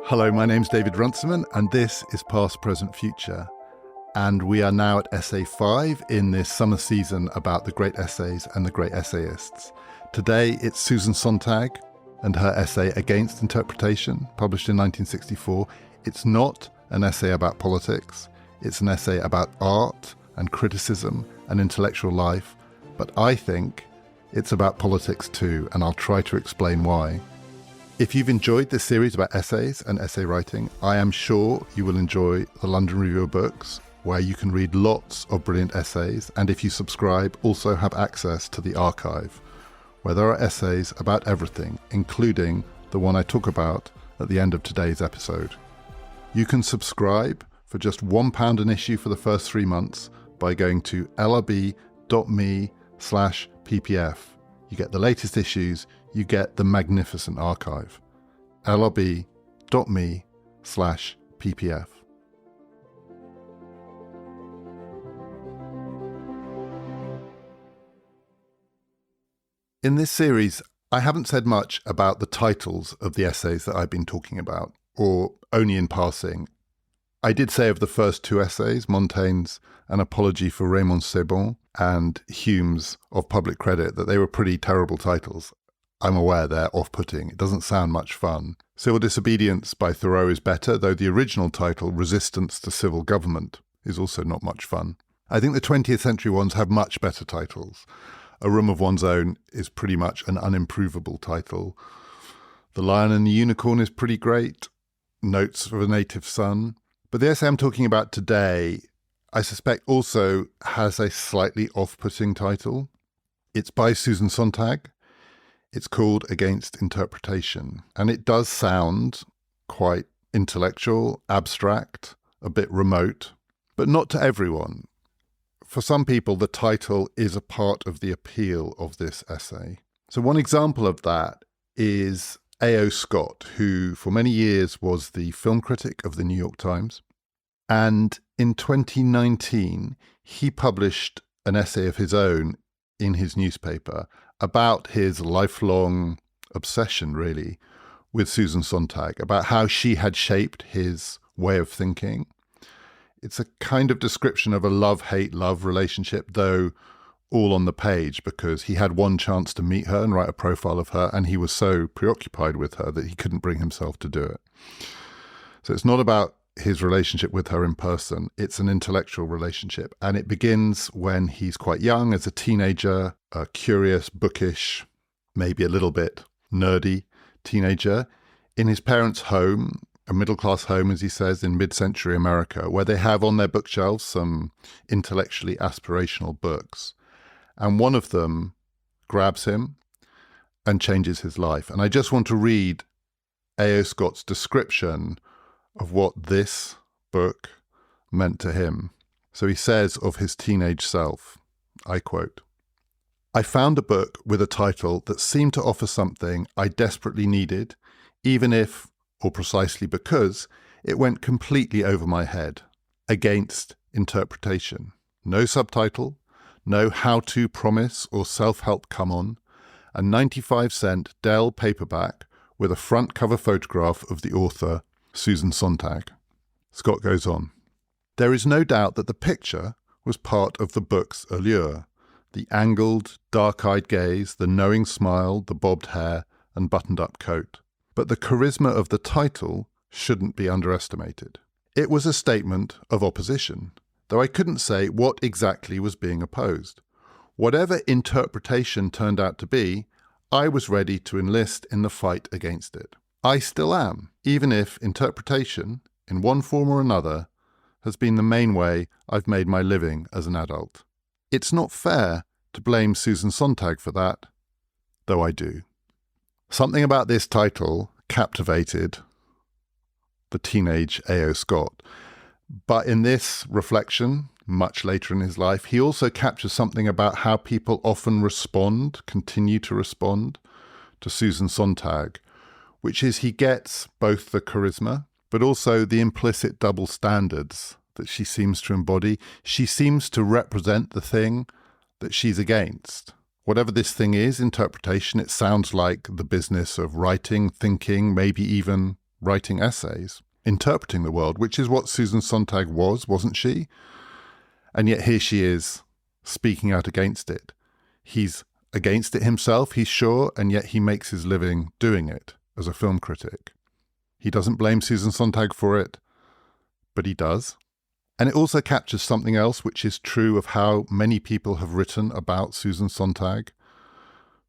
Hello, my name's David Runciman, and this is Past, Present, Future. And we are now at Essay 5 in this summer season about the great essays and the great essayists. Today, it's Susan Sontag and her essay Against Interpretation, published in 1964. It's not an essay about politics. It's an essay about art and criticism and intellectual life. But I think it's about politics too, and I'll try to explain why. If you've enjoyed this series about essays and essay writing, I am sure you will enjoy the London Review of Books, where you can read lots of brilliant essays, and if you subscribe, also have access to the archive, where there are essays about everything, including the one I talk about at the end of today's episode. You can subscribe for just £1 an issue for the first 3 months by going to lrb.me/ppf. You get the latest issues, you get the magnificent archive. lrb.me/ppf. In this series, I haven't said much about the titles of the essays that I've been talking about, or only in passing. I did say of the first 2 essays, Montaigne's An Apology for Raymond Sebon and Hume's Of Public Credit, that they were pretty terrible titles. I'm aware they're off-putting. It doesn't sound much fun. Civil Disobedience by Thoreau is better, though the original title, Resistance to Civil Government, is also not much fun. I think the 20th century ones have much better titles. A Room of One's Own is pretty much an unimprovable title. The Lion and the Unicorn is pretty great. Notes of a Native Son. But the essay I'm talking about today, I suspect also has a slightly off-putting title. It's by Susan Sontag. It's called Against Interpretation. And it does sound quite intellectual, abstract, a bit remote, but not to everyone. For some people, the title is a part of the appeal of this essay. So one example of that is A.O. Scott, who for many years was the film critic of the New York Times. And in 2019, he published an essay of his own in his newspaper about his lifelong obsession, really, with Susan Sontag, about how she had shaped his way of thinking. It's a kind of description of a love-hate-love relationship, though all on the page, because he had one chance to meet her and write a profile of her, and he was so preoccupied with her that he couldn't bring himself to do it. So it's not about his relationship with her in person. It's an intellectual relationship, and it begins when he's quite young, as a teenager, a curious, bookish, maybe a little bit nerdy teenager, in his parents' home, a middle-class home, as he says, in mid-century America, where they have on their bookshelves some intellectually aspirational books. And one of them grabs him and changes his life. And I just want to read A.O. Scott's description of what this book meant to him. So he says of his teenage self, I quote, "I found a book with a title that seemed to offer something I desperately needed, even if, or precisely because, it went completely over my head. Against Interpretation. No subtitle, no how-to promise or self-help come-on, a 95-cent Dell paperback with a front cover photograph of the author, Susan Sontag." Scott goes on, "There is no doubt that the picture was part of the book's allure. The angled, dark-eyed gaze, the knowing smile, the bobbed hair, and buttoned-up coat. But the charisma of the title shouldn't be underestimated. It was a statement of opposition, though I couldn't say what exactly was being opposed. Whatever interpretation turned out to be, I was ready to enlist in the fight against it. I still am, even if interpretation, in one form or another, has been the main way I've made my living as an adult. It's not fair to blame Susan Sontag for that, though I do." Something about this title captivated the teenage A.O. Scott. But in this reflection, much later in his life, he also captures something about how people often continue to respond to Susan Sontag, which is he gets both the charisma, but also the implicit double standards that she seems to embody. She seems to represent the thing that she's against. Whatever this thing is, interpretation, it sounds like the business of writing, thinking, maybe even writing essays, interpreting the world, which is what Susan Sontag was, wasn't she? And yet here she is speaking out against it. He's against it himself, he's sure, and yet he makes his living doing it as a film critic. He doesn't blame Susan Sontag for it, but he does. And it also captures something else which is true of how many people have written about Susan Sontag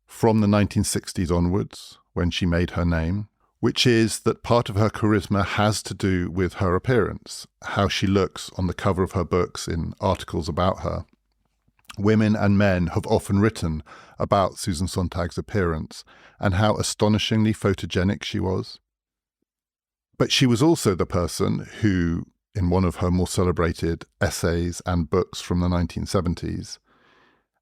from the 1960s onwards, when she made her name, which is that part of her charisma has to do with her appearance, how she looks on the cover of her books in articles about her. Women and men have often written about Susan Sontag's appearance and how astonishingly photogenic she was. But she was also the person who, in one of her more celebrated essays and books from the 1970s,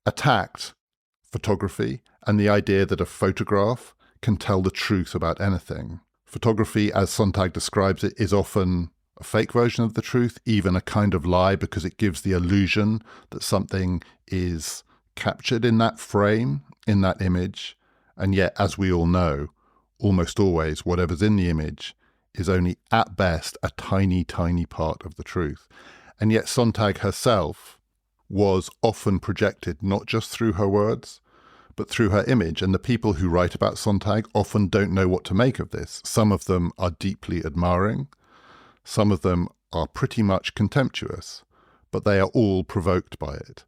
attacked photography and the idea that a photograph can tell the truth about anything. Photography, as Sontag describes it, is often a fake version of the truth, even a kind of lie, because it gives the illusion that something is captured in that frame, in that image. And yet, as we all know, almost always whatever's in the image is only at best a tiny, tiny part of the truth. And yet Sontag herself was often projected not just through her words, but through her image. And the people who write about Sontag often don't know what to make of this. Some of them are deeply admiring. Some of them are pretty much contemptuous, but they are all provoked by it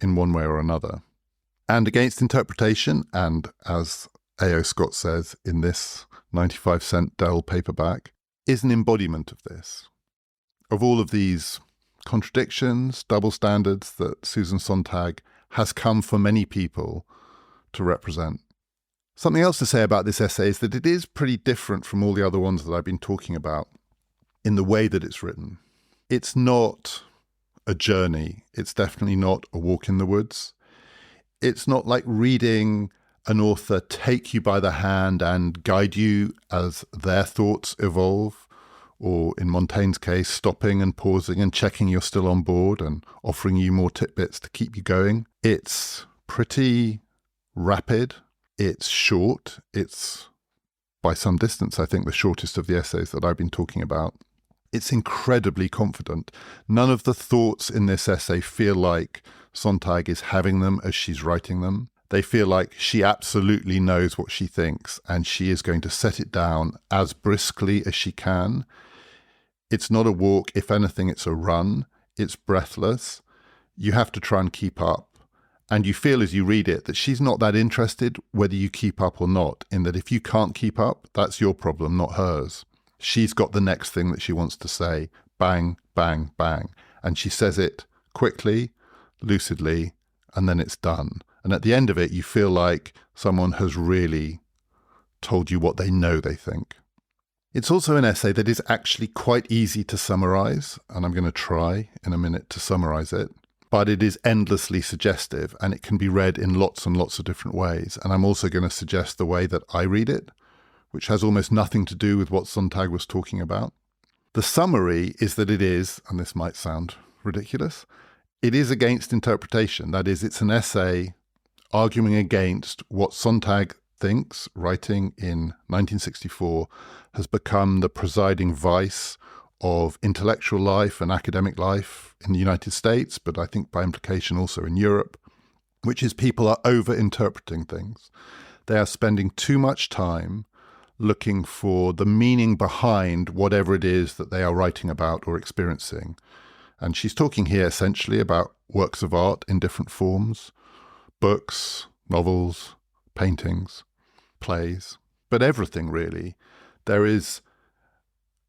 in one way or another. And against interpretation, and as A.O. Scott says in this 95-cent Dell paperback, is an embodiment of this, of all of these contradictions, double standards that Susan Sontag has come for many people to represent. Something else to say about this essay is that it is pretty different from all the other ones that I've been talking about in the way that it's written. It's not a journey. It's definitely not a walk in the woods. It's not like reading an author take you by the hand and guide you as their thoughts evolve, or in Montaigne's case, stopping and pausing and checking you're still on board and offering you more tidbits to keep you going. It's pretty rapid. It's short. It's, by some distance, I think, the shortest of the essays that I've been talking about. It's incredibly confident. None of the thoughts in this essay feel like Sontag is having them as she's writing them. They feel like she absolutely knows what she thinks and she is going to set it down as briskly as she can. It's not a walk. If anything, it's a run. It's breathless. You have to try and keep up. And you feel as you read it that she's not that interested whether you keep up or not, in that if you can't keep up, that's your problem, not hers. She's got the next thing that she wants to say. Bang, bang, bang. And she says it quickly, lucidly, and then it's done. And at the end of it, you feel like someone has really told you what they know they think. It's also an essay that is actually quite easy to summarize, and I'm going to try in a minute to summarize it. But it is endlessly suggestive, and it can be read in lots and lots of different ways. And I'm also going to suggest the way that I read it, which has almost nothing to do with what Sontag was talking about. The summary is that it is, and this might sound ridiculous, it is against interpretation. That is, it's an essay arguing against what Sontag thinks, writing in 1964, has become the presiding vice of intellectual life and academic life in the United States, but I think by implication also in Europe, which is people are over-interpreting things. They are spending too much time looking for the meaning behind whatever it is that they are writing about or experiencing. And she's talking here essentially about works of art in different forms, books, novels, paintings, plays, but everything really. There is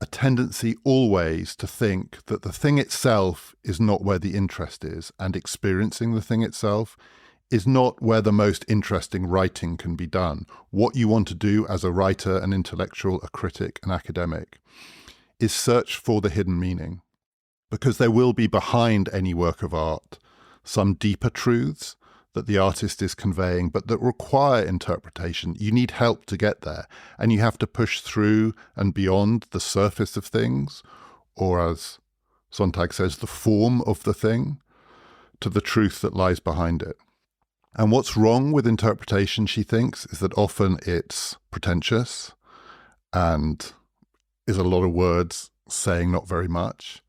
a tendency always to think that the thing itself is not where the interest is, and experiencing the thing itself is not where the most interesting writing can be done. What you want to do as a writer, an intellectual, a critic, an academic, is search for the hidden meaning, because there will be behind any work of art some deeper truths that the artist is conveying, but that require interpretation. You need help to get there, and you have to push through and beyond the surface of things, or as Sontag says, the form of the thing, to the truth that lies behind it. And what's wrong with interpretation, she thinks, is that often it's pretentious and is a lot of words saying not very much,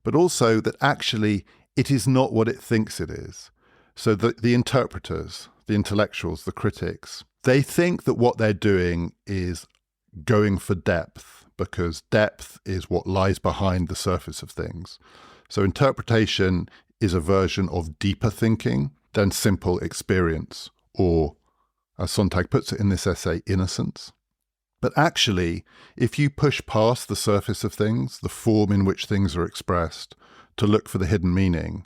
but also that actually it is not what it thinks it is. So the interpreters, the intellectuals, the critics, they think that what they're doing is going for depth, because depth is what lies behind the surface of things. So interpretation is a version of deeper thinking than simple experience, or, as Sontag puts it in this essay, innocence. But actually, if you push past the surface of things, the form in which things are expressed, to look for the hidden meaning,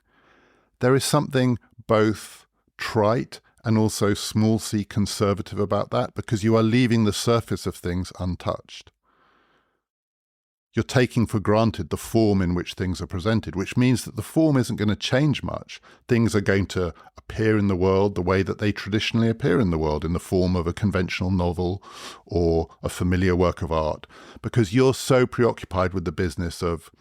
there is something both trite and also small c conservative about that, because you are leaving the surface of things untouched. You're taking for granted the form in which things are presented, which means that the form isn't going to change much. Things are going to appear in the world the way that they traditionally appear in the world, in the form of a conventional novel or a familiar work of art, because you're so preoccupied with the business of,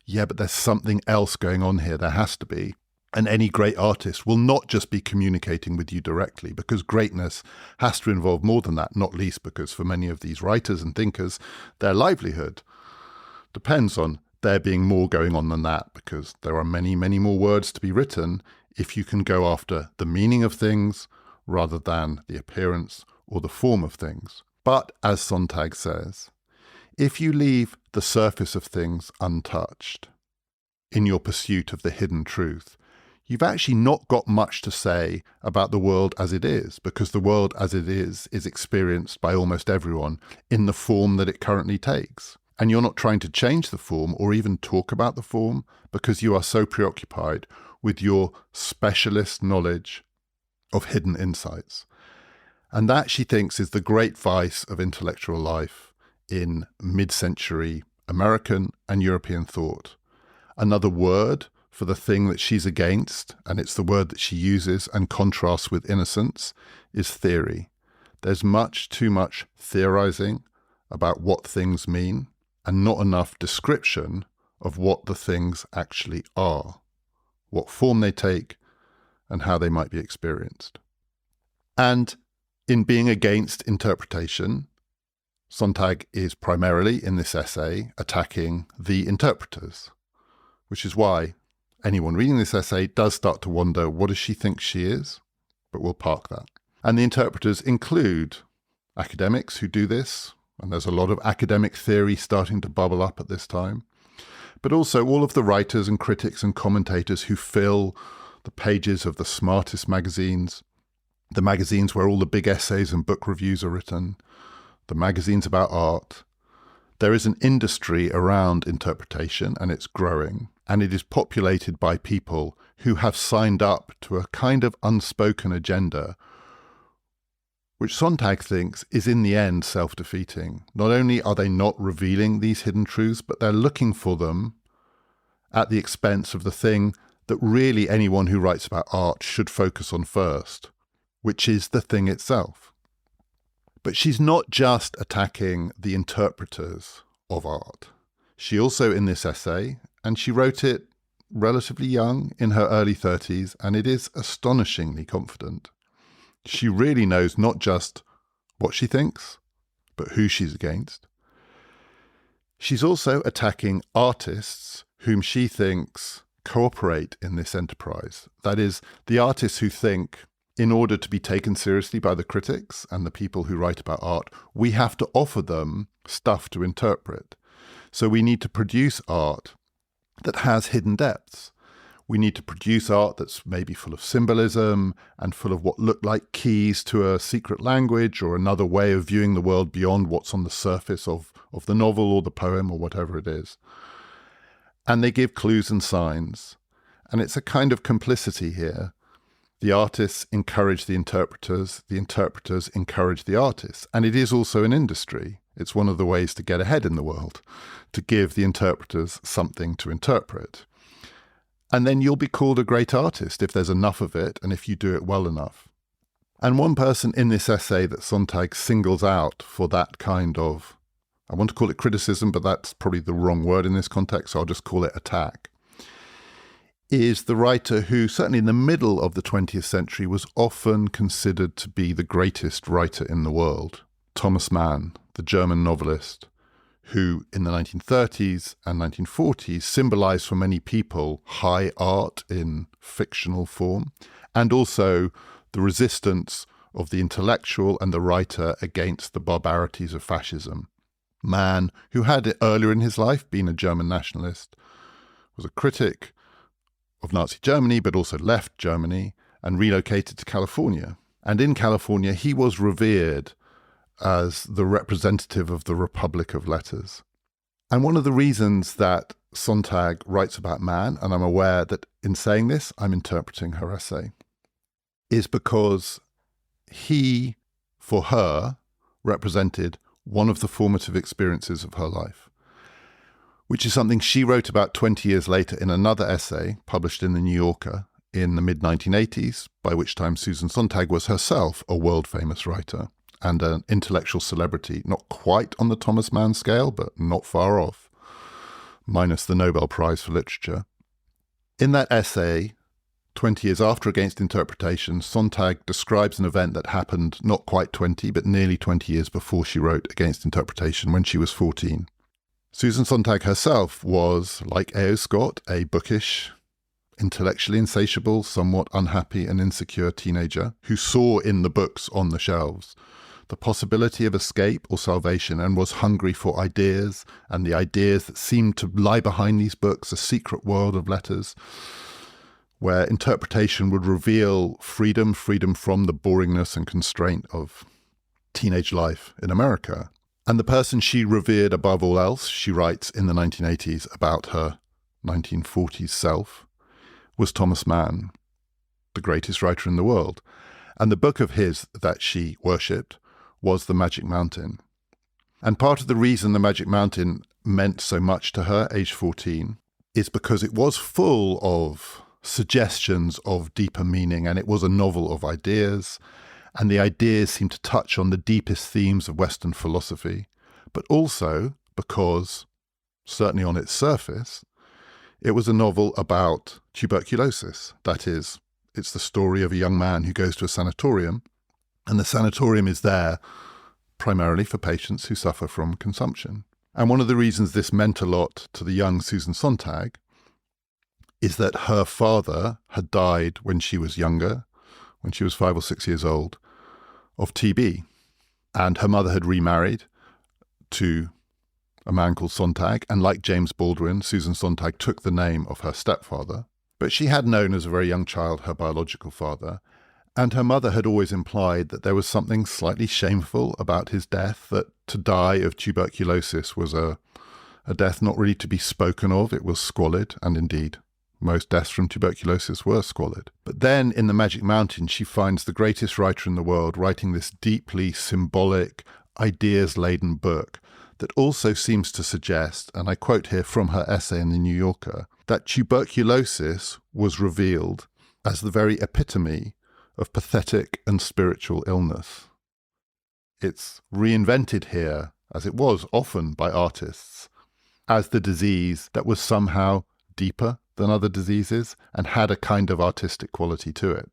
yeah, but there's something else going on here. There has to be. And any great artist will not just be communicating with you directly, because greatness has to involve more than that, not least because for many of these writers and thinkers, their livelihood depends on there being more going on than that, because there are many, many more words to be written if you can go after the meaning of things rather than the appearance or the form of things. But, as Sontag says, if you leave the surface of things untouched in your pursuit of the hidden truth, you've actually not got much to say about the world as it is, because the world as it is experienced by almost everyone in the form that it currently takes. And you're not trying to change the form or even talk about the form, because you are so preoccupied with your specialist knowledge of hidden insights. And that, she thinks, is the great vice of intellectual life in mid-century American and European thought. Another word for the thing that she's against, and it's the word that she uses and contrasts with innocence, is theory. There's much too much theorizing about what things mean, and not enough description of what the things actually are, what form they take, and how they might be experienced. And in being against interpretation, Sontag is primarily, in this essay, attacking the interpreters, which is why anyone reading this essay does start to wonder, what does she think she is? But we'll park that. And the interpreters include academics who do this, and there's a lot of academic theory starting to bubble up at this time, but also all of the writers and critics and commentators who fill the pages of the smartest magazines, the magazines where all the big essays and book reviews are written, the magazines about art. There is an industry around interpretation, and it's growing, and it is populated by people who have signed up to a kind of unspoken agenda, which Sontag thinks is in the end self-defeating. Not only are they not revealing these hidden truths, but they're looking for them at the expense of the thing that really anyone who writes about art should focus on first, which is the thing itself. But she's not just attacking the interpreters of art. She also, in this essay, and she wrote it relatively young, in her early 30s, and it is astonishingly confident. She really knows not just what she thinks, but who she's against. She's also attacking artists whom she thinks cooperate in this enterprise. That is, the artists who think, in order to be taken seriously by the critics and the people who write about art, we have to offer them stuff to interpret. So we need to produce art that has hidden depths. We need to produce art that's maybe full of symbolism and full of what look like keys to a secret language or another way of viewing the world beyond what's on the surface of the novel or the poem or whatever it is. And they give clues and signs. And it's a kind of complicity here. The artists encourage the interpreters encourage the artists. And it is also an industry. It's one of the ways to get ahead in the world, to give the interpreters something to interpret. And then you'll be called a great artist if there's enough of it and if you do it well enough. And one person in this essay that Sontag singles out for that kind of, I want to call it criticism, but that's probably the wrong word in this context, so I'll just call it attack, is the writer who, certainly in the middle of the 20th century, was often considered to be the greatest writer in the world. Thomas Mann, the German novelist, who in the 1930s and 1940s symbolized for many people high art in fictional form, and also the resistance of the intellectual and the writer against the barbarities of fascism. Mann, who had earlier in his life been a German nationalist, was a critic of Nazi Germany, but also left Germany and relocated to California. And in California, he was revered as the representative of the Republic of Letters. And one of the reasons that Sontag writes about Mann, and I'm aware that in saying this, I'm interpreting her essay, is because he, for her, represented one of the formative experiences of her life, which is something she wrote about 20 years later in another essay published in The New Yorker in the mid-1980s, by which time Susan Sontag was herself a world-famous writer and an intellectual celebrity, not quite on the Thomas Mann scale, but not far off, minus the Nobel Prize for Literature. In that essay, 20 years after Against Interpretation, Sontag describes an event that happened not quite 20, but nearly 20 years before she wrote Against Interpretation, when she was 14. Susan Sontag herself was, like A.O. Scott, a bookish, intellectually insatiable, somewhat unhappy and insecure teenager who saw in the books on the shelves the possibility of escape or salvation and was hungry for ideas and the ideas that seemed to lie behind these books, a secret world of letters where interpretation would reveal freedom from the boringness and constraint of teenage life in America. And the person she revered above all else, she writes in the 1980s about her 1940s self, was Thomas Mann, the greatest writer in the world. And the book of his that she worshipped was The Magic Mountain. And part of the reason The Magic Mountain meant so much to her, age 14, is because it was full of suggestions of deeper meaning, and it was a novel of ideas, and the ideas seemed to touch on the deepest themes of Western philosophy, but also because, certainly on its surface, it was a novel about tuberculosis. That is, it's the story of a young man who goes to a sanatorium, and the sanatorium is there primarily for patients who suffer from consumption. And one of the reasons this meant a lot to the young Susan Sontag is that her father had died when she was younger, when she was 5 or 6 years old, of TB. And her mother had remarried to a man called Sontag. And like James Baldwin, Susan Sontag took the name of her stepfather. But she had known as a very young child her biological father. And her mother had always implied that there was something slightly shameful about his death, that to die of tuberculosis was a death not really to be spoken of. It was squalid, and indeed, most deaths from tuberculosis were squalid. But then in The Magic Mountain, she finds the greatest writer in the world writing this deeply symbolic, ideas-laden book that also seems to suggest, and I quote here from her essay in The New Yorker, that tuberculosis was revealed as the very epitome of pathetic and spiritual illness. It's reinvented here, as it was often by artists, as the disease that was somehow deeper than other diseases and had a kind of artistic quality to it.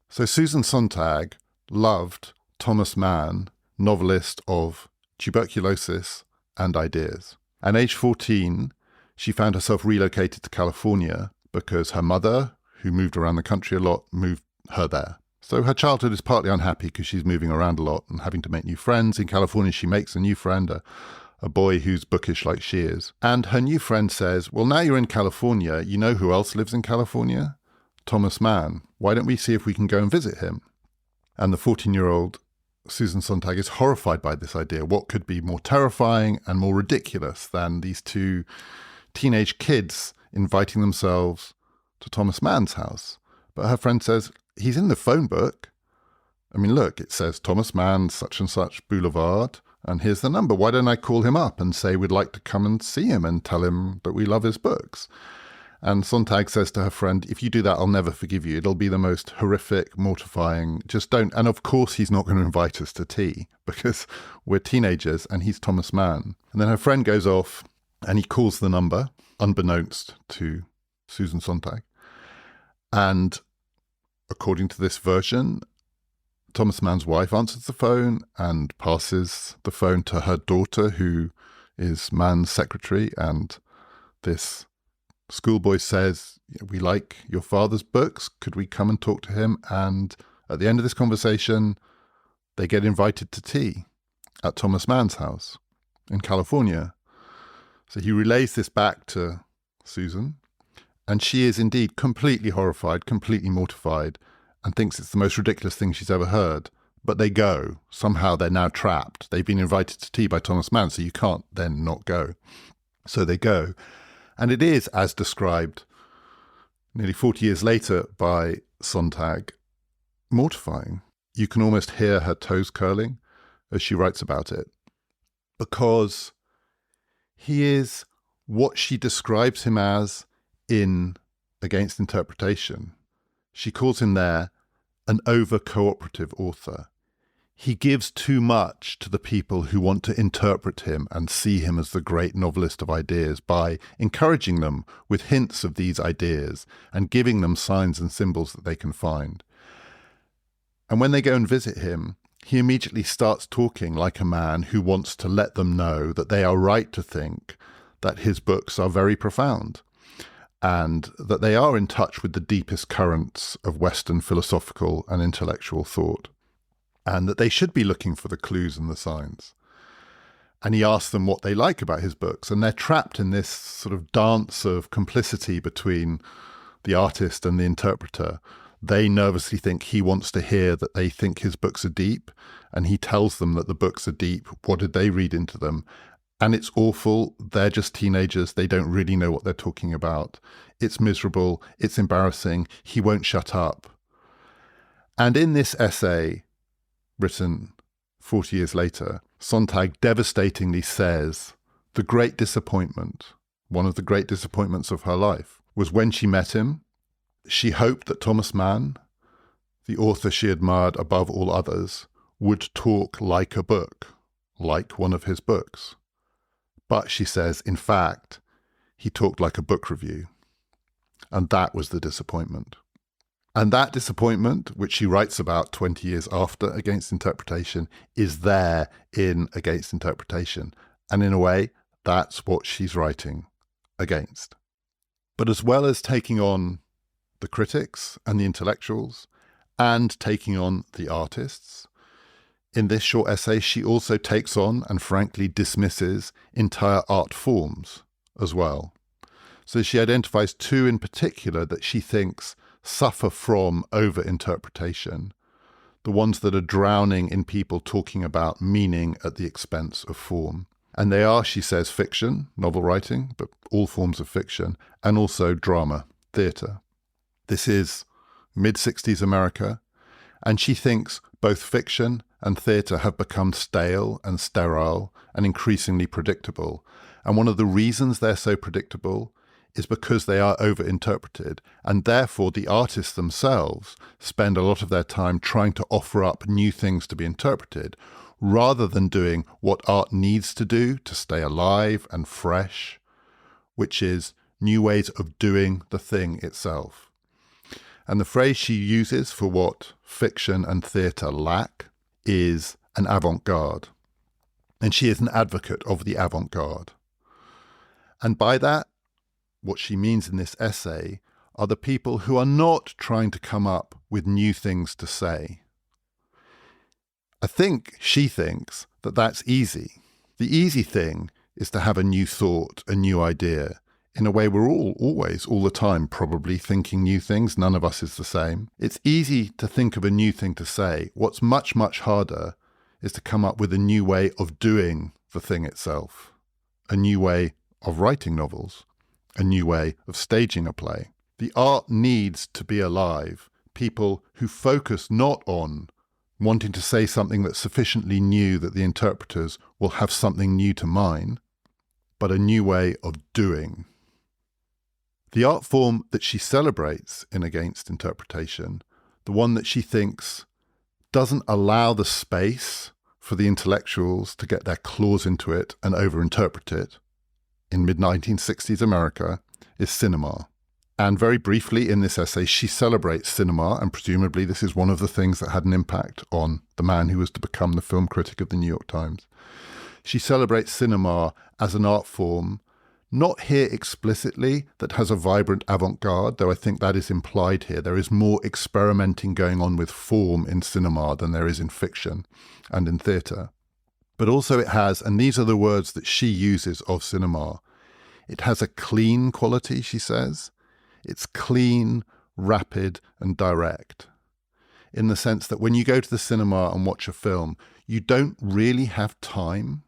So Susan Sontag loved Thomas Mann, novelist of tuberculosis and ideas. And age 14, she found herself relocated to California because her mother, who moved around the country a lot, moved her there. So her childhood is partly unhappy because she's moving around a lot and having to make new friends. In California, she makes a new friend, a boy who's bookish like she is. And her new friend says, well, now you're in California, you know who else lives in California? Thomas Mann. Why don't we see if we can go and visit him? And the 14-year-old Susan Sontag is horrified by this idea. What could be more terrifying and more ridiculous than these two teenage kids inviting themselves to Thomas Mann's house? But her friend says, he's in the phone book. I mean, look, it says Thomas Mann, such and such Boulevard, and here's the number. Why don't I call him up and say we'd like to come and see him and tell him that we love his books? And Sontag says to her friend, if you do that, I'll never forgive you. It'll be the most horrific, mortifying, just don't. And of course, he's not going to invite us to tea because we're teenagers and he's Thomas Mann. And then her friend goes off and he calls the number, unbeknownst to Susan Sontag. And according to this version, Thomas Mann's wife answers the phone and passes the phone to her daughter, who is Mann's secretary. And this schoolboy says, "We like your father's books. Could we come and talk to him?" And at the end of this conversation, they get invited to tea at Thomas Mann's house in California. So he relays this back to Susan, and she is indeed completely horrified, completely mortified, and thinks it's the most ridiculous thing she's ever heard. But they go. Somehow they're now trapped. They've been invited to tea by Thomas Mann, so you can't then not go. So they go. And it is, as described nearly 40 years later by Sontag, mortifying. You can almost hear her toes curling as she writes about it, because he is what she describes him as in Against Interpretation. She calls him there an over-cooperative author. He gives too much to the people who want to interpret him and see him as the great novelist of ideas by encouraging them with hints of these ideas and giving them signs and symbols that they can find. And when they go and visit him, he immediately starts talking like a man who wants to let them know that they are right to think that his books are very profound and that they are in touch with the deepest currents of Western philosophical and intellectual thought, and that they should be looking for the clues and the signs. And he asks them what they like about his books, and they're trapped in this sort of dance of complicity between the artist and the interpreter. They nervously think he wants to hear that they think his books are deep, and he tells them that the books are deep. What did they read into them? And it's awful. They're just teenagers. They don't really know what they're talking about. It's miserable. It's embarrassing. He won't shut up. And in this essay, written 40 years later, Sontag devastatingly says the great disappointment, one of the great disappointments of her life, was when she met him. She hoped that Thomas Mann, the author she admired above all others, would talk like a book, like one of his books. But, she says, in fact, he talked like a book review. And that was the disappointment. And that disappointment, which she writes about 20 years after Against Interpretation, is there in Against Interpretation. And in a way, that's what she's writing against. But as well as taking on the critics and the intellectuals, and taking on the artists, in this short essay, she also takes on and frankly dismisses entire art forms as well. So she identifies two in particular that she thinks suffer from over-interpretation, the ones that are drowning in people talking about meaning at the expense of form. And they are, she says, fiction, novel writing, but all forms of fiction, and also drama, theatre. This is mid-60s America, and she thinks both fiction and theatre have become stale and sterile and increasingly predictable. And one of the reasons they're so predictable is because they are over-interpreted, and therefore the artists themselves spend a lot of their time trying to offer up new things to be interpreted, rather than doing what art needs to do to stay alive and fresh, which is new ways of doing the thing itself. And the phrase she uses for what fiction and theatre lack is an avant-garde. And she is an advocate of the avant-garde. And by that, what she means in this essay are the people who are not trying to come up with new things to say. I think she thinks that that's easy. The easy thing is to have a new thought, a new idea. In a way, we're always, all the time, probably thinking new things. None of us is the same. It's easy to think of a new thing to say. What's much, much harder is to come up with a new way of doing the thing itself, a new way of writing novels, a new way of staging a play. The art needs to be alive. People who focus not on wanting to say something that's sufficiently new that the interpreters will have something new to mine, but a new way of doing. The art form that she celebrates in Against Interpretation, the one that she thinks doesn't allow the space for the intellectuals to get their claws into it and over-interpret it, in mid-1960s America, is cinema. And very briefly in this essay, she celebrates cinema, and presumably this is one of the things that had an impact on the man who was to become the film critic of the New York Times. She celebrates cinema as an art form, not here explicitly, that has a vibrant avant-garde, though I think that is implied here. There is more experimenting going on with form in cinema than there is in fiction and in theatre. But also it has, and these are the words that she uses of cinema, it has a clean quality, she says. It's clean, rapid, and direct, in the sense that when you go to the cinema and watch a film, you don't really have time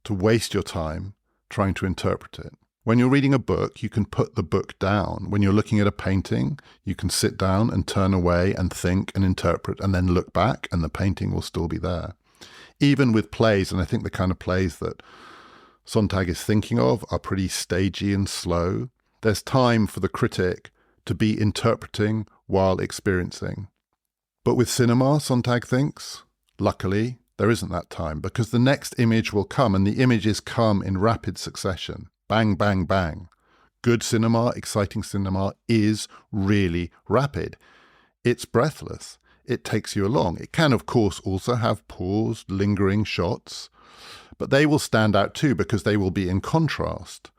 to waste your time trying to interpret it. When you're reading a book, you can put the book down. When you're looking at a painting, you can sit down and turn away and think and interpret and then look back, and the painting will still be there. Even with plays, and I think the kind of plays that Sontag is thinking of are pretty stagey and slow, there's time for the critic to be interpreting while experiencing. But with cinema, Sontag thinks, luckily, there isn't that time, because the next image will come, and the images come in rapid succession. Bang, bang, bang. Good cinema, exciting cinema is really rapid. It's breathless. It takes you along. It can, of course, also have paused, lingering shots, but they will stand out too because they will be in contrast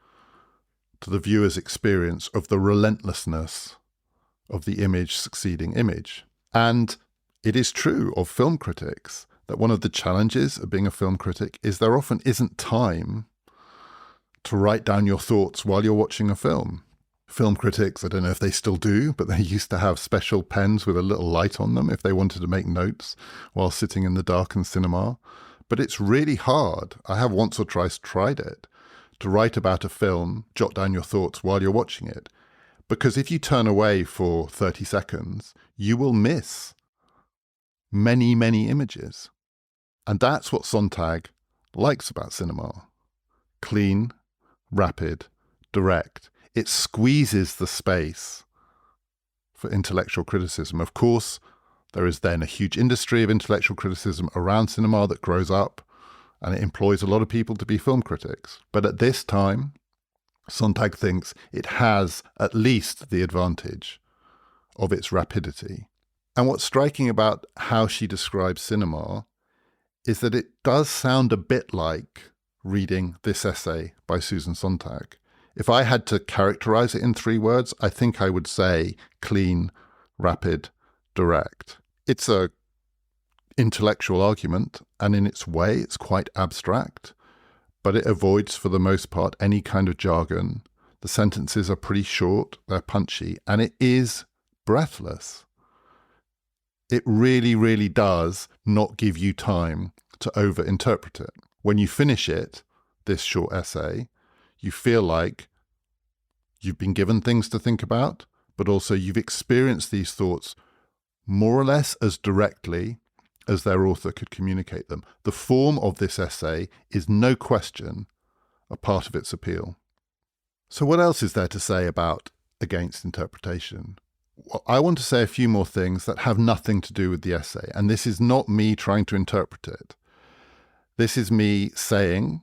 to the viewer's experience of the relentlessness of the image succeeding image. And it is true of film critics that one of the challenges of being a film critic is there often isn't time to write down your thoughts while you're watching a film. Film critics, I don't know if they still do, but they used to have special pens with a little light on them if they wanted to make notes while sitting in the darkened cinema. But it's really hard. I have once or twice tried it, to write about a film, jot down your thoughts while you're watching it. Because if you turn away for 30 seconds, you will miss many, many images. And that's what Sontag likes about cinema. Clean, rapid, direct. It squeezes the space for intellectual criticism. Of course, there is then a huge industry of intellectual criticism around cinema that grows up, and it employs a lot of people to be film critics. But at this time, Sontag thinks it has at least the advantage of its rapidity. And what's striking about how she describes cinema is that it does sound a bit like reading this essay by Susan Sontag. If I had to characterize it in 3 words, I think I would say clean, rapid, direct. It's a intellectual argument, and in its way, it's quite abstract, but it avoids, for the most part, any kind of jargon. The sentences are pretty short, they're punchy, and it is breathless. It really, really does not give you time to over-interpret it. When you finish it, this short essay, you feel like you've been given things to think about, but also you've experienced these thoughts more or less as directly as their author could communicate them. The form of this essay is no question a part of its appeal. So what else is there to say about against interpretation? Well, I want to say a few more things that have nothing to do with the essay, and this is not me trying to interpret it. This is me saying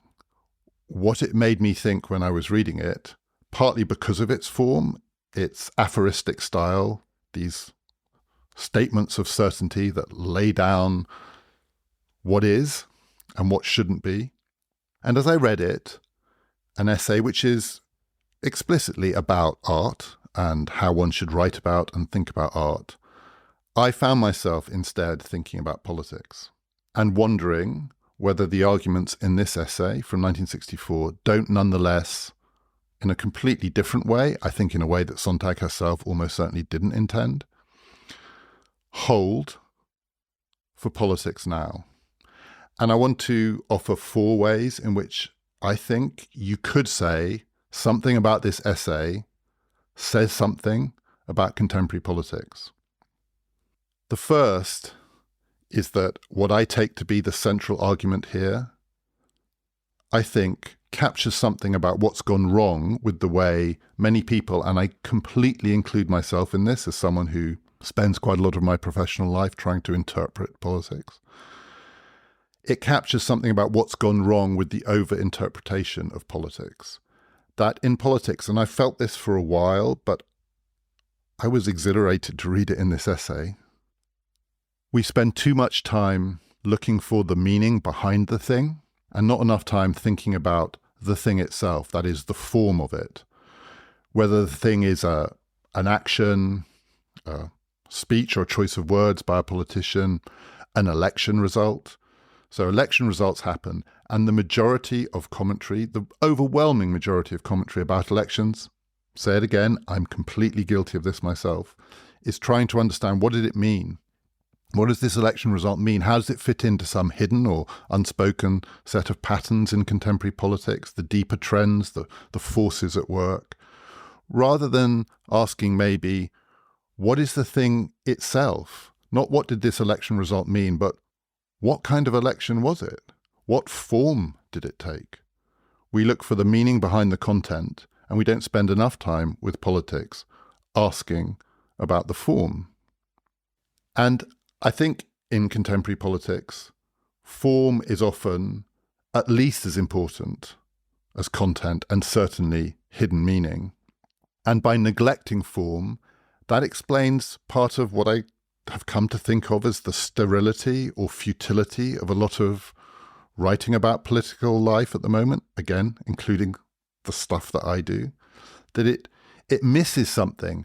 what it made me think when I was reading it, partly because of its form, its aphoristic style, these statements of certainty that lay down what is and what shouldn't be. And as I read it, an essay which is explicitly about art and how one should write about and think about art, I found myself instead thinking about politics and wondering whether the arguments in this essay from 1964 don't nonetheless, in a completely different way, I think in a way that Sontag herself almost certainly didn't intend, hold for politics now. And I want to offer 4 ways in which I think you could say something about this essay says something about contemporary politics. The first is that what I take to be the central argument here, I think, captures something about what's gone wrong with the way many people, and I completely include myself in this as someone who spends quite a lot of my professional life trying to interpret politics. It captures something about what's gone wrong with the over-interpretation of politics. That in politics, and I felt this for a while, but I was exhilarated to read it in this essay. We spend too much time looking for the meaning behind the thing and not enough time thinking about the thing itself, that is, the form of it. Whether the thing is an action, a speech or a choice of words by a politician, an election result. So election results happen, and the majority of commentary, the overwhelming majority of commentary about elections, say it again, I'm completely guilty of this myself, is trying to understand, what did it mean? What does this election result mean? How does it fit into some hidden or unspoken set of patterns in contemporary politics, the deeper trends, the forces at work? Rather than asking maybe, what is the thing itself? Not what did this election result mean, but what kind of election was it? What form did it take? We look for the meaning behind the content, and we don't spend enough time with politics asking about the form. And I think in contemporary politics, form is often at least as important as content, and certainly hidden meaning. And by neglecting form, that explains part of what I have come to think of as the sterility or futility of a lot of writing about political life at the moment, again, including the stuff that I do, that it misses something.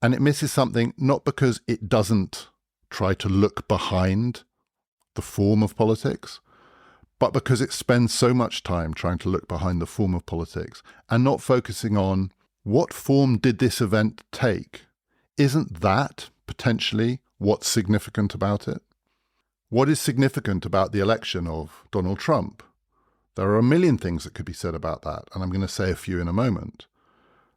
And it misses something not because it doesn't try to look behind the form of politics, but because it spends so much time trying to look behind the form of politics and not focusing on what form did this event take. Isn't that potentially what's significant about it? What is significant about the election of Donald Trump? There are a million things that could be said about that, and I'm going to say a few in a moment.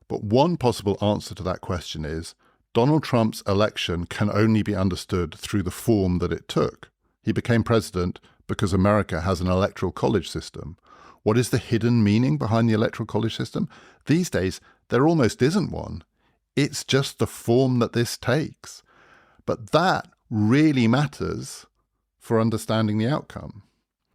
But one possible answer to that question is Donald Trump's election can only be understood through the form that it took. He became president because America has an electoral college system. What is the hidden meaning behind the electoral college system? These days, there almost isn't one. It's just the form that this takes. But that really matters for understanding the outcome.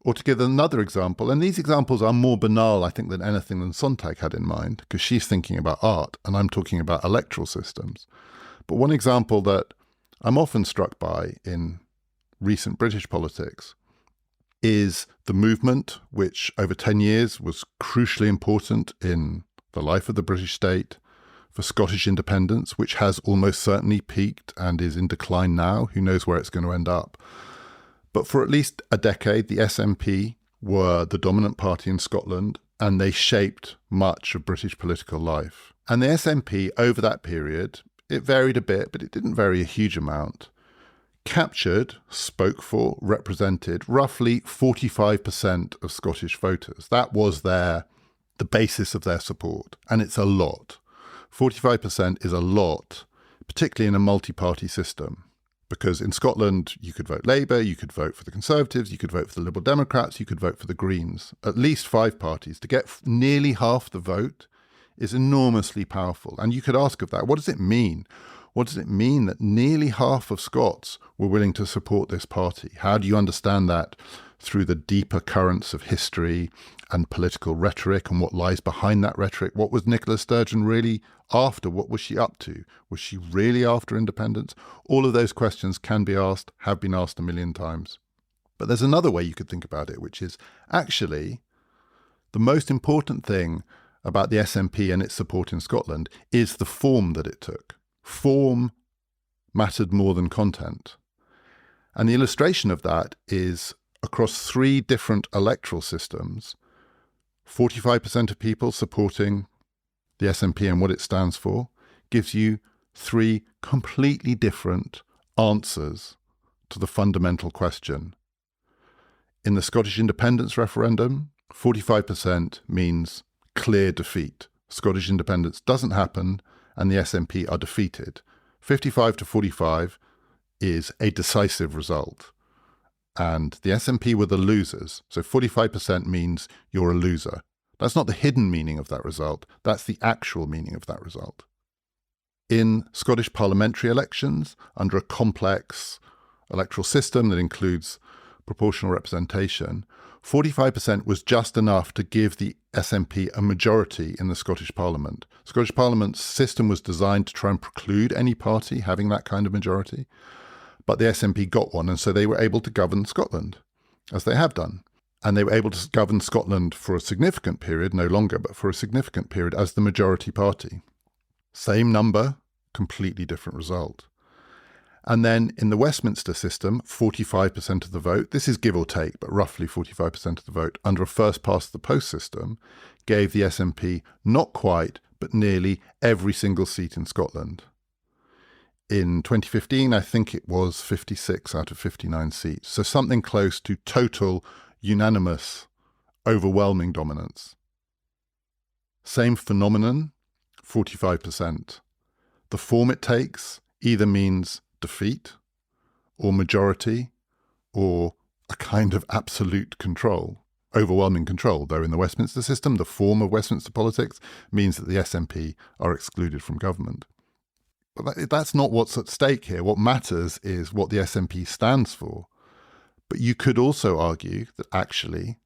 Or to give another example, and these examples are more banal, I think, than anything that Sontag had in mind, because she's thinking about art and I'm talking about electoral systems. But one example that I'm often struck by in recent British politics is the movement, which over 10 years was crucially important in the life of the British state, for Scottish independence, which has almost certainly peaked and is in decline now. Who knows where it's going to end up? But for at least a decade, the SNP were the dominant party in Scotland, and they shaped much of British political life. And the SNP, over that period, it varied a bit, but it didn't vary a huge amount, captured, spoke for, represented roughly 45% of Scottish voters. That was the basis of their support, and it's a lot. 45% is a lot, particularly in a multi-party system, because in Scotland you could vote Labour, you could vote for the Conservatives, you could vote for the Liberal Democrats, you could vote for the Greens, at least 5 parties. To get nearly half the vote is enormously powerful. And you could ask of that, what does it mean? What does it mean that nearly half of Scots were willing to support this party? How do you understand that through the deeper currents of history and political rhetoric and what lies behind that rhetoric? What was Nicola Sturgeon really after? What was she up to? Was she really after independence? All of those questions can be asked, have been asked a million times. But there's another way you could think about it, which is actually the most important thing about the SNP and its support in Scotland is the form that it took. Form mattered more than content. And the illustration of that is across 3 different electoral systems, 45% of people supporting the SNP and what it stands for gives you 3 completely different answers to the fundamental question. In the Scottish independence referendum, 45% means clear defeat. Scottish independence doesn't happen and the SNP are defeated. 55 to 45 is a decisive result. And the SNP were the losers. So 45% means you're a loser. That's not the hidden meaning of that result. That's the actual meaning of that result. In Scottish parliamentary elections, under a complex electoral system that includes proportional representation, 45% was just enough to give the SNP a majority in the Scottish Parliament. Scottish Parliament's system was designed to try and preclude any party having that kind of majority, but the SNP got one, and so they were able to govern Scotland, as they have done. And they were able to govern Scotland for a significant period, no longer, but for a significant period as the majority party. Same number, completely different result. And then in the Westminster system, 45% of the vote, this is give or take, but roughly 45% of the vote, under a first-past-the-post system, gave the SNP not quite, but nearly every single seat in Scotland. In 2015, I think it was 56 out of 59 seats, so something close to total, unanimous, overwhelming dominance. Same phenomenon, 45%. The form it takes either means defeat or majority or a kind of absolute control, overwhelming control, though in the Westminster system, the form of Westminster politics means that the SNP are excluded from government. But that's not what's at stake here. What matters is what the SNP stands for. But you could also argue that actually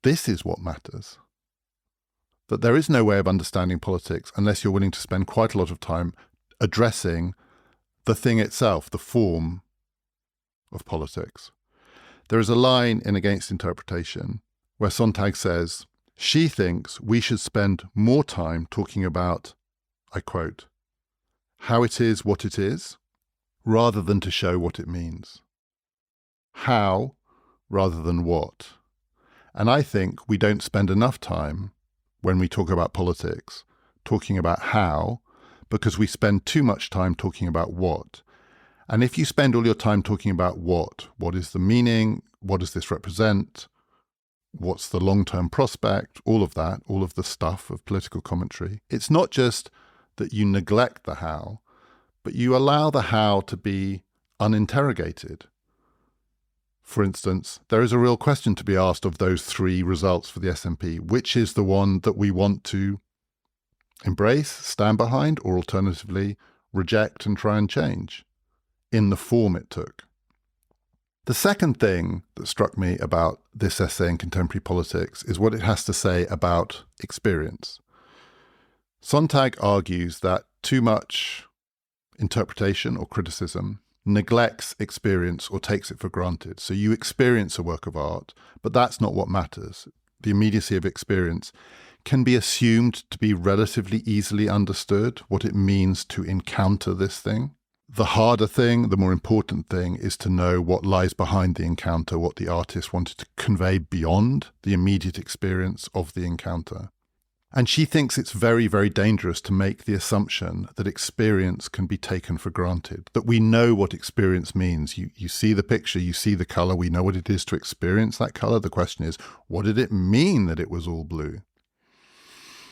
this is what matters. That there is no way of understanding politics unless you're willing to spend quite a lot of time addressing the thing itself, the form of politics. There is a line in Against Interpretation where Sontag says, she thinks we should spend more time talking about, I quote, how it is what it is, rather than to show what it means. How, rather than what. And I think we don't spend enough time, when we talk about politics, talking about how, because we spend too much time talking about what. And if you spend all your time talking about what is the meaning, what does this represent, what's the long-term prospect, all of that, all of the stuff of political commentary, it's not just that you neglect the how, but you allow the how to be uninterrogated. For instance, there is a real question to be asked of those three results for the SNP. Which is the one that we want to embrace, stand behind, or alternatively reject and try and change in the form it took? The second thing that struck me about this essay in Contemporary Politics is what it has to say about experience. Sontag argues that too much interpretation or criticism neglects experience or takes it for granted. So you experience a work of art, but that's not what matters. The immediacy of experience can be assumed to be relatively easily understood, what it means to encounter this thing. The harder thing, the more important thing, is to know what lies behind the encounter, what the artist wanted to convey beyond the immediate experience of the encounter. And she thinks it's very, very dangerous to make the assumption that experience can be taken for granted, that we know what experience means. You see the picture, you see the colour, we know what it is to experience that colour. The question is, what did it mean that it was all blue?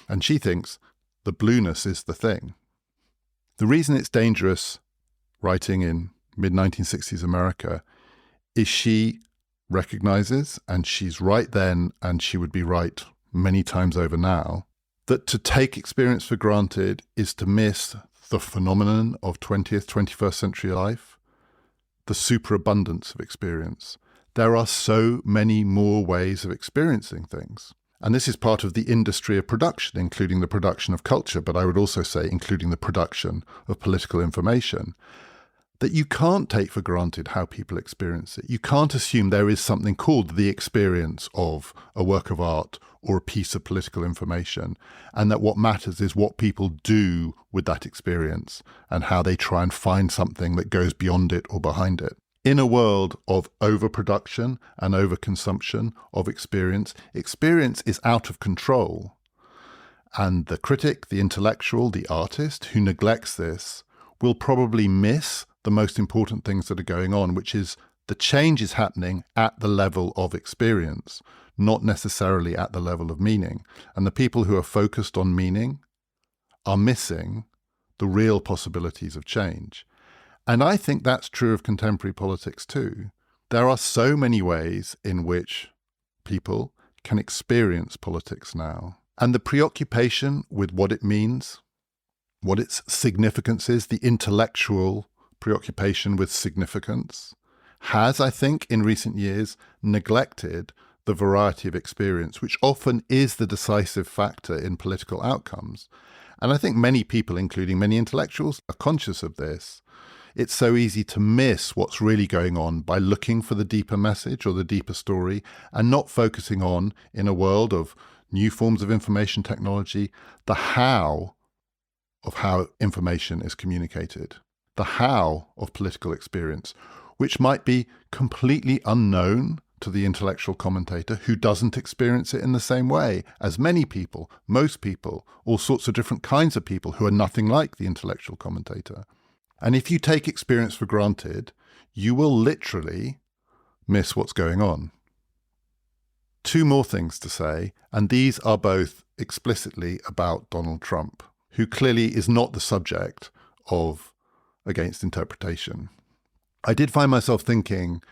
And she thinks the blueness is the thing. The reason it's dangerous, writing in mid-1960s America, is she recognises, and she's right then, and she would be right many times over now, that to take experience for granted is to miss the phenomenon of 20th, 21st century life, the superabundance of experience. There are so many more ways of experiencing things. And this is part of the industry of production, including the production of culture, but I would also say including the production of political information, that you can't take for granted how people experience it. You can't assume there is something called the experience of a work of art or a piece of political information, and that what matters is what people do with that experience and how they try and find something that goes beyond it or behind it. In a world of overproduction and overconsumption of experience, experience is out of control. And the critic, the intellectual, the artist who neglects this will probably miss the most important things that are going on, which is the change is happening at the level of experience, not necessarily at the level of meaning. And the people who are focused on meaning are missing the real possibilities of change. And I think that's true of contemporary politics too. There are so many ways in which people can experience politics now. And the preoccupation with what it means, what its significance is, the intellectual preoccupation with significance, has, I think, in recent years neglected the variety of experience, which often is the decisive factor in political outcomes. And I think many people, including many intellectuals, are conscious of this. It's so easy to miss what's really going on by looking for the deeper message or the deeper story and not focusing on, in a world of new forms of information technology, the how of how information is communicated, the how of political experience, which might be completely unknown to the intellectual commentator who doesn't experience it in the same way as many people, most people, all sorts of different kinds of people who are nothing like the intellectual commentator. And if you take experience for granted, you will literally miss what's going on. Two more things to say, and these are both explicitly about Donald Trump, who clearly is not the subject of Against Interpretation. I did find myself thinking,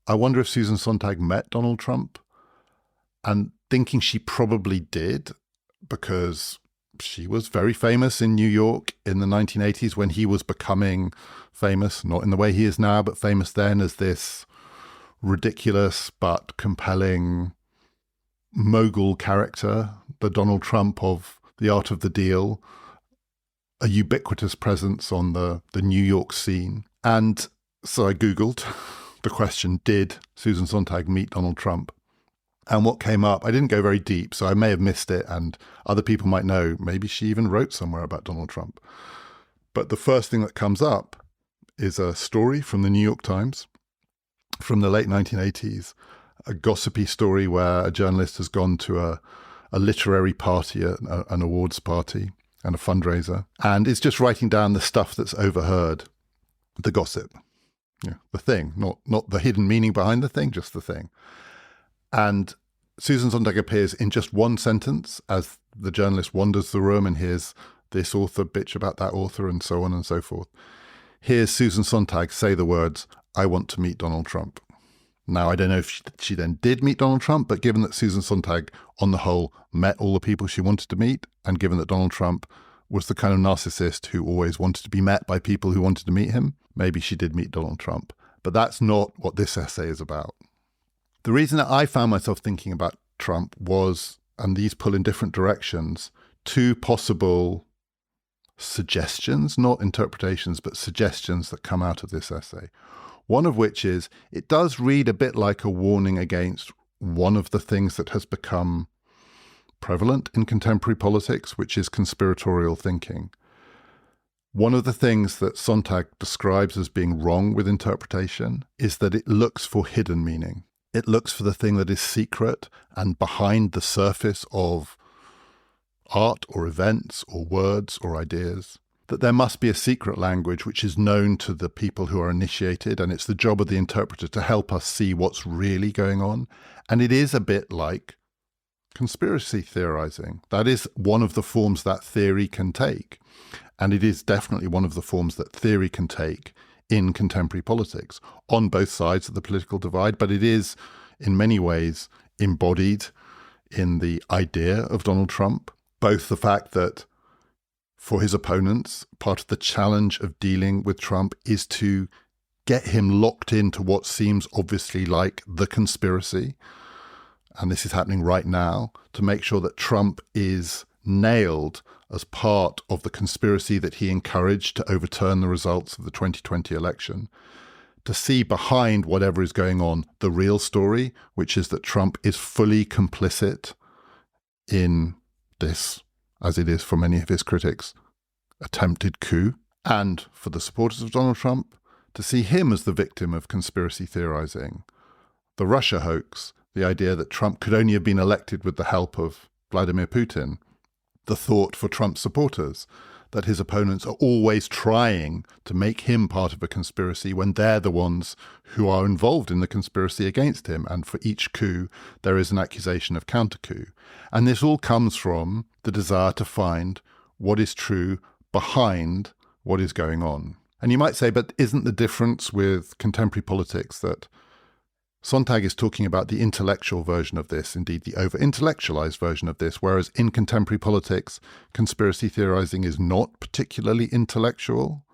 I wonder if Susan Sontag met Donald Trump, and thinking she probably did, because she was very famous in New York in the 1980s when he was becoming famous, not in the way he is now, but famous then as this ridiculous but compelling mogul character, the Donald Trump of The Art of the Deal, a ubiquitous presence on the New York scene. And so I Googled the question, did Susan Sontag meet Donald Trump? And what came up, I didn't go very deep, so I may have missed it, and other people might know. Maybe she even wrote somewhere about Donald Trump. But the first thing that comes up is a story from the New York Times from the late 1980s, a gossipy story where a journalist has gone to a literary party, an awards party, and a fundraiser, and is just writing down the stuff that's overheard, the gossip, the thing, not the hidden meaning behind the thing, just the thing. And Susan Sontag appears in just one sentence as the journalist wanders the room and hears this author bitch about that author and so on and so forth. Here's Susan Sontag say the words, "I want to meet Donald Trump." Now, I don't know if she then did meet Donald Trump, but given that Susan Sontag, on the whole, met all the people she wanted to meet, and given that Donald Trump was the kind of narcissist who always wanted to be met by people who wanted to meet him, maybe she did meet Donald Trump. But that's not what this essay is about. The reason that I found myself thinking about Trump was, and these pull in different directions, two possible suggestions, not interpretations, but suggestions that come out of this essay. One of which is, it does read a bit like a warning against one of the things that has become prevalent in contemporary politics, which is conspiratorial thinking. One of the things that Sontag describes as being wrong with interpretation is that it looks for hidden meaning. It looks for the thing that is secret and behind the surface of art or events or words or ideas. That there must be a secret language which is known to the people who are initiated, and it's the job of the interpreter to help us see what's really going on. And it is a bit like conspiracy theorizing. That is one of the forms that theory can take. And it is definitely one of the forms that theory can take in contemporary politics, on both sides of the political divide, but it is in many ways embodied in the idea of Donald Trump. Both the fact that for his opponents, part of the challenge of dealing with Trump is to get him locked into what seems obviously like the conspiracy, and this is happening right now, to make sure that Trump is nailed as part of the conspiracy that he encouraged to overturn the results of the 2020 election, to see behind whatever is going on the real story, which is that Trump is fully complicit in this, as it is for many of his critics, attempted coup, and for the supporters of Donald Trump, to see him as the victim of conspiracy theorizing, the Russia hoax, the idea that Trump could only have been elected with the help of Vladimir Putin, the thought for Trump supporters that his opponents are always trying to make him part of a conspiracy when they're the ones who are involved in the conspiracy against him. And for each coup, there is an accusation of counter-coup. And this all comes from the desire to find what is true behind what is going on. And you might say, but isn't the difference with contemporary politics that Sontag is talking about the intellectual version of this, indeed the over-intellectualized version of this, whereas in contemporary politics, conspiracy theorizing is not particularly intellectual?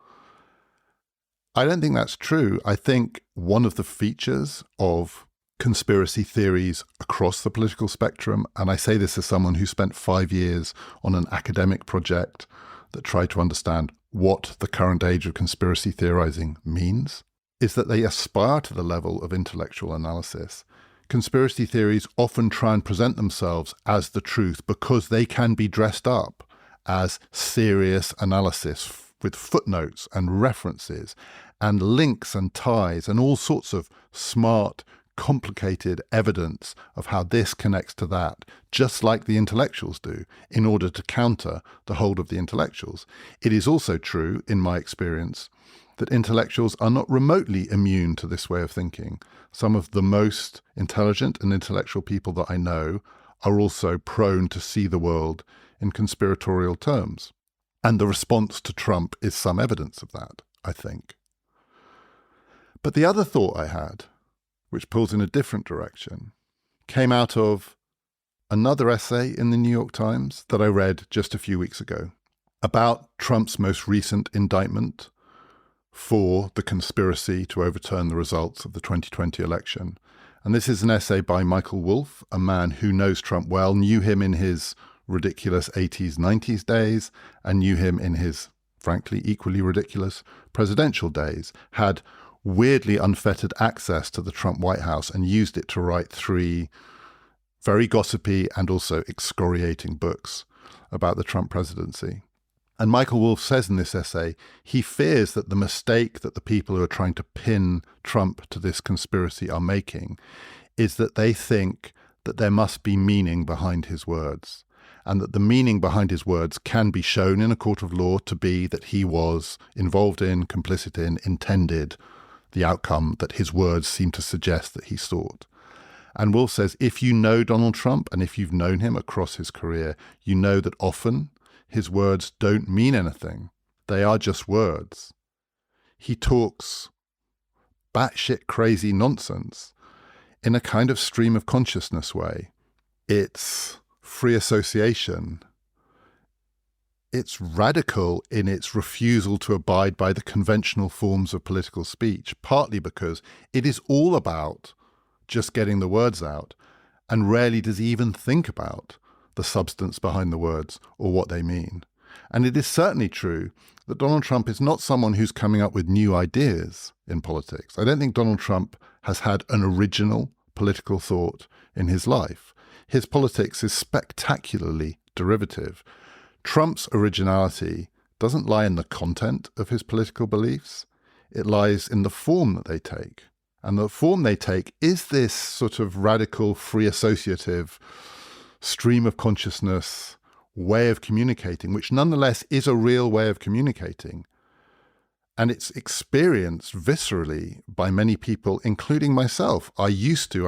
I don't think that's true. I think one of the features of conspiracy theories across the political spectrum. And I say this as someone who spent 5 years on an academic project that tried to understand what the current age of conspiracy theorizing means, is that they aspire to the level of intellectual analysis. Conspiracy theories often try and present themselves as the truth because they can be dressed up as serious analysis with footnotes and references and links and ties and all sorts of smart, complicated evidence of how this connects to that, just like the intellectuals do, in order to counter the hold of the intellectuals. It is also true, in my experience, that intellectuals are not remotely immune to this way of thinking. Some of the most intelligent and intellectual people that I know are also prone to see the world in conspiratorial terms. And the response to Trump is some evidence of that, I think. But the other thought I had, which pulls in a different direction, came out of another essay in the New York Times that I read just a few weeks ago about Trump's most recent indictment for the conspiracy to overturn the results of the 2020 election. And this is an essay by Michael Wolff, a man who knows Trump well, knew him in his ridiculous 80s, 90s days, and knew him in his, frankly, equally ridiculous presidential days, had weirdly unfettered access to the Trump White House and used it to write 3 very gossipy and also excoriating books about the Trump presidency. And Michael Wolff says in this essay, he fears that the mistake that the people who are trying to pin Trump to this conspiracy are making is that they think that there must be meaning behind his words, and that the meaning behind his words can be shown in a court of law to be that he was involved in, complicit in, intended the outcome that his words seem to suggest that he sought. And Wolff says, if you know Donald Trump, and if you've known him across his career, you know that often his words don't mean anything. They are just words. He talks batshit crazy nonsense in a kind of stream of consciousness way. It's free association. It's radical in its refusal to abide by the conventional forms of political speech, partly because it is all about just getting the words out, and rarely does he even think about the substance behind the words or what they mean. And it is certainly true that Donald Trump is not someone who's coming up with new ideas in politics. I don't think Donald Trump has had an original political thought in his life. His politics is spectacularly derivative. Trump's originality doesn't lie in the content of his political beliefs. It lies in the form that they take. And the form they take is this sort of radical, free associative stream of consciousness way of communicating, which nonetheless is a real way of communicating. And it's experienced viscerally by many people, including myself. I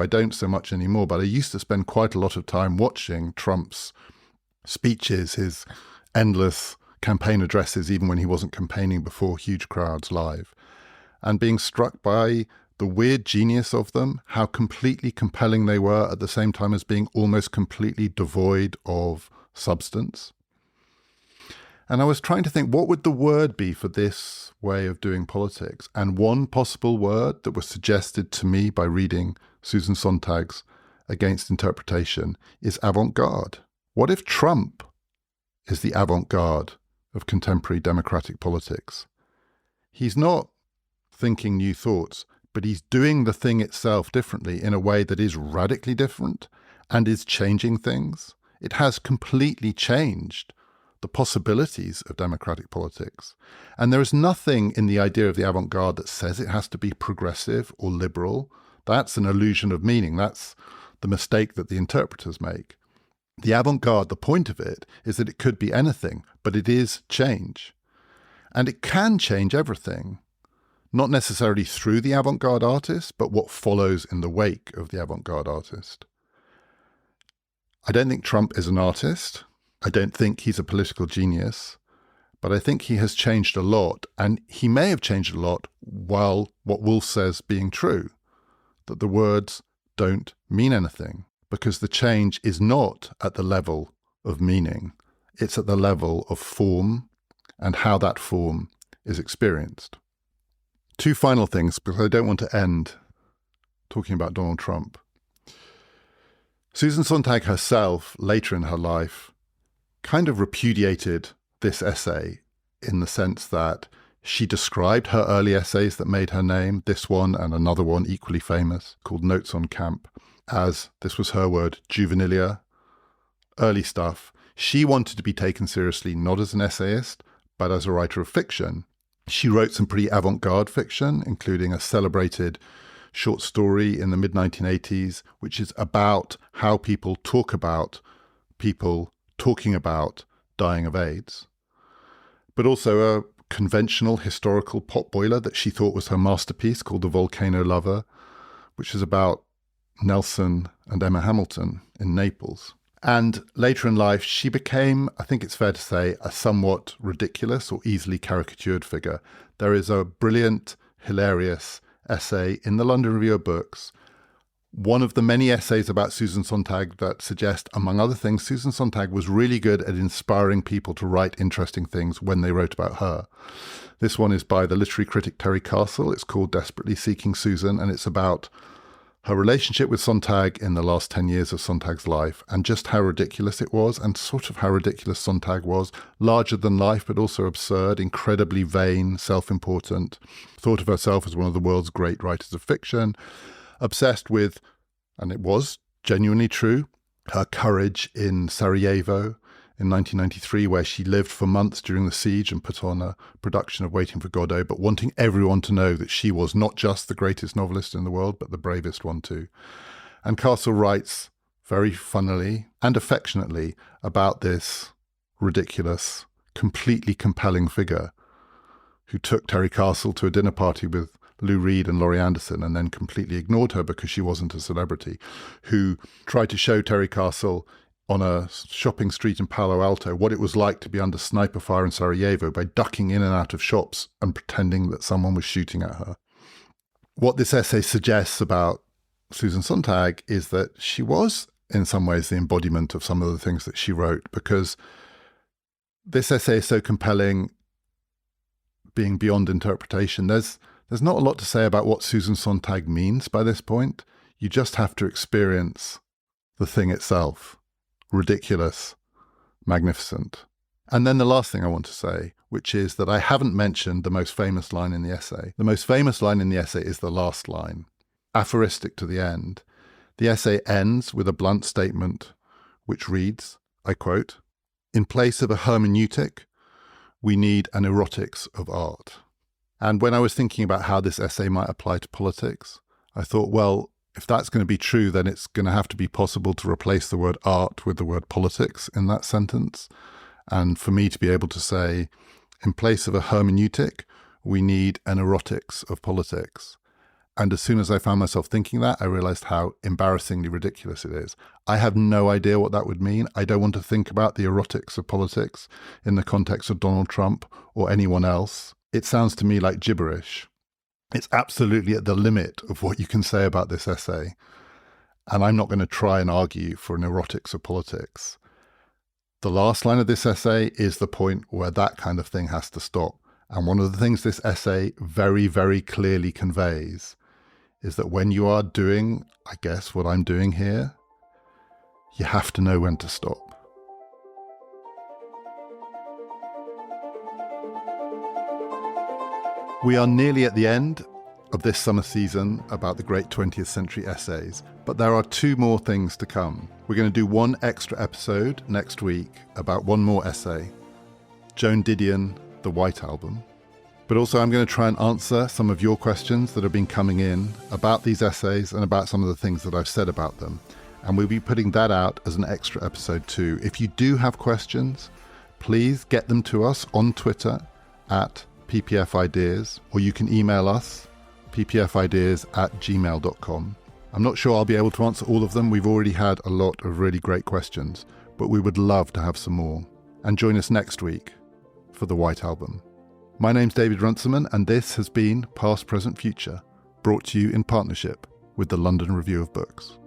don't so much anymore, but I used to spend quite a lot of time watching Trump's speeches, his endless campaign addresses, even when he wasn't campaigning before huge crowds live, and being struck by the weird genius of them, how completely compelling they were at the same time as being almost completely devoid of substance. And I was trying to think, what would the word be for this way of doing politics? And one possible word that was suggested to me by reading Susan Sontag's Against Interpretation is avant-garde. What if Trump is the avant-garde of contemporary democratic politics? He's not thinking new thoughts, but he's doing the thing itself differently in a way that is radically different and is changing things. It has completely changed the possibilities of democratic politics. And there is nothing in the idea of the avant-garde that says it has to be progressive or liberal. That's an illusion of meaning. That's the mistake that the interpreters make. The avant-garde, the point of it, is that it could be anything, but it is change. And it can change everything, not necessarily through the avant-garde artist, but what follows in the wake of the avant-garde artist. I don't think Trump is an artist. I don't think he's a political genius, but I think he has changed a lot, and he may have changed a lot while what Wolff says being true, that the words don't mean anything, because the change is not at the level of meaning. It's at the level of form and how that form is experienced. 2 final things, because I don't want to end talking about Donald Trump. Susan Sontag herself, later in her life, kind of repudiated this essay in the sense that she described her early essays that made her name, this one and another one equally famous, called Notes on Camp, as, this was her word, juvenilia, early stuff. She wanted to be taken seriously not as an essayist, but as a writer of fiction. She wrote some pretty avant-garde fiction, including a celebrated short story in the mid-1980s, which is about how people talk about people talking about dying of AIDS, but also a conventional historical potboiler that she thought was her masterpiece called The Volcano Lover, which is about Nelson and Emma Hamilton in Naples. And later in life, she became, I think it's fair to say, a somewhat ridiculous or easily caricatured figure. There is a brilliant, hilarious essay in the London Review of Books, one of the many essays about Susan Sontag that suggest, among other things, Susan Sontag was really good at inspiring people to write interesting things when they wrote about her. This one is by the literary critic Terry Castle. It's called Desperately Seeking Susan, and it's about her relationship with Sontag in the last 10 years of Sontag's life and just how ridiculous it was and sort of how ridiculous Sontag was, larger than life but also absurd, incredibly vain, self-important, thought of herself as one of the world's great writers of fiction, obsessed with, and it was genuinely true, her courage in Sarajevo in 1993, where she lived for months during the siege and put on a production of Waiting for Godot, but wanting everyone to know that she was not just the greatest novelist in the world, but the bravest one too. And Castle writes very funnily and affectionately about this ridiculous, completely compelling figure who took Terry Castle to a dinner party with Lou Reed and Laurie Anderson and then completely ignored her because she wasn't a celebrity, who tried to show Terry Castle on a shopping street in Palo Alto what it was like to be under sniper fire in Sarajevo by ducking in and out of shops and pretending that someone was shooting at her. What this essay suggests about Susan Sontag is that she was, in some ways, the embodiment of some of the things that she wrote, because this essay is so compelling, being beyond interpretation. There's not a lot to say about what Susan Sontag means by this point. You just have to experience the thing itself. Ridiculous, magnificent. And then the last thing I want to say, which is that I haven't mentioned the most famous line in the essay. The most famous line in the essay is the last line, aphoristic to the end. The essay ends with a blunt statement which reads, I quote, "In place of a hermeneutic, we need an erotics of art." And when I was thinking about how this essay might apply to politics, I thought, well, if that's going to be true, then it's going to have to be possible to replace the word art with the word politics in that sentence. And for me to be able to say, in place of a hermeneutic, we need an erotics of politics. And as soon as I found myself thinking that, I realized how embarrassingly ridiculous it is. I have no idea what that would mean. I don't want to think about the erotics of politics in the context of Donald Trump or anyone else. It sounds to me like gibberish. It's absolutely at the limit of what you can say about this essay. And I'm not going to try and argue for an erotics of politics. The last line of this essay is the point where that kind of thing has to stop. And one of the things this essay very, very clearly conveys is that when you are doing, I guess, what I'm doing here, you have to know when to stop. We are nearly at the end of this summer season about the great 20th century essays, but there are two more things to come. We're going to do one extra episode next week about one more essay, Joan Didion, The White Album. But also I'm going to try and answer some of your questions that have been coming in about these essays and about some of the things that I've said about them. And we'll be putting that out as an extra episode too. If you do have questions, please get them to us on Twitter at PPF Ideas, or you can email us, ppfideas@gmail.com. I'm not sure I'll be able to answer all of them. We've already had a lot of really great questions, but we would love to have some more. And join us next week for The White Album. My name's David Runciman, and this has been Past, Present, Future, brought to you in partnership with the London Review of Books.